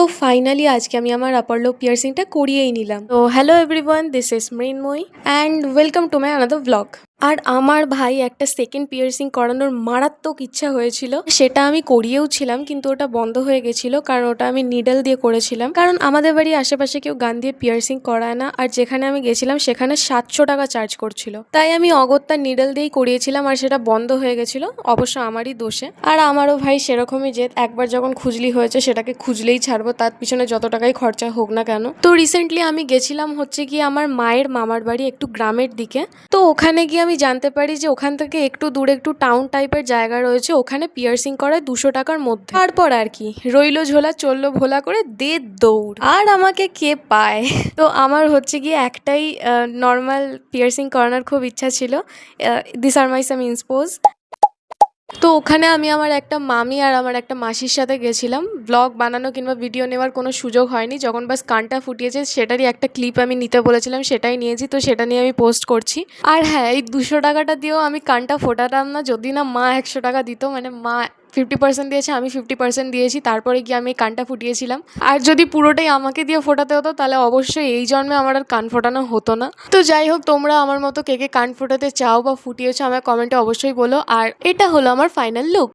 তো ফাইনালি আজকে আমি আমার আপার লোব পিয়ার্সিংটা করিয়েই নিলাম। তো hello everyone, this is Mrinmoyee and welcome to my another blog. আর আমার ভাই একটা সেকেন্ড পিয়ার্সিং করানোর মারাত্মক ইচ্ছা হয়েছিল, সেটা আমি করিয়েও ছিলাম, কিন্তু ওটা বন্ধ হয়ে গেছিল কারণ ওটা আমি নিডল দিয়ে করেছিলাম। কারণ আমাদের বাড়ির আশেপাশে কেউ গান দিয়ে পিয়ার্সিং করায় না, আর যেখানে আমি গেছিলাম সেখানে 700 টাকা চার্জ করছিল। তাই আমি অগত্যা নিডল দিয়েই করিয়েছিলাম, আর সেটা বন্ধ হয়ে গেছিল, অবশ্য আমারই দোষে। আর আমারও ভাই সেরকমই, যে একবার যখন খুজলি হয়েছে সেটাকে খুজলেই ছাড়বো, তার পিছনে যত টাকাই খরচা হোক না কেন। তো রিসেন্টলি আমি গেছিলাম হচ্ছে কি আমার মায়ের মামার বাড়ি একটু গ্রামের দিকে। তো ওখানে গিয়ে আমি জানতে পারি যে ওখান থেকে একটু দূরে একটু টাউন টাইপের জায়গা রয়েছে, ওখানে পিয়ার্সিং করায় 200 টাকার মধ্যে। তারপর আর কি, রইলো ঝোলা চললো ভোলা করে দে দৌড়, আর আমাকে কে পায়। তো আমার হচ্ছে গিয়ে একটাই নর্মাল পিয়ার্সিং করানোর খুব ইচ্ছা ছিল। দিস আর মাই সাম ইন্সপোজ। তো ওখানে আমি আমার একটা মামি আর আমার একটা মাসির সাথে গেছিলাম। ব্লগ বানানো কিংবা ভিডিও নেওয়ার কোনো সুযোগ হয়নি, যখন বাস কানটা ফুটিয়েছে সেটারই একটা ক্লিপ আমি নিতে বলেছিলাম, সেটাই নিয়েছি। তো সেটা নিয়ে আমি পোস্ট করছি। আর হ্যাঁ, এই 200 টাকাটা দিয়েও আমি কানটা ফোটাতাম না, যদি না মা 100 টাকা দিত। মানে মা 50% দিয়েছে, আমি 50% দিয়েছি, তারপরে গিয়ে আমি কানটা ফুটিয়েছিলাম। আর যদি পুরোটাই আমাকে দিয়ে ফোটাতে হতো তাহলে অবশ্যই এই জন্মে আমার আর কান ফোটানো হতো না। তো যাই হোক, তোমরা আমার মতো কে কে কান ফোটাতে চাও বা ফুটিয়েছো আমায় কমেন্টে অবশ্যই বলো। আর এটা হলো আমার ফাইনাল লুক।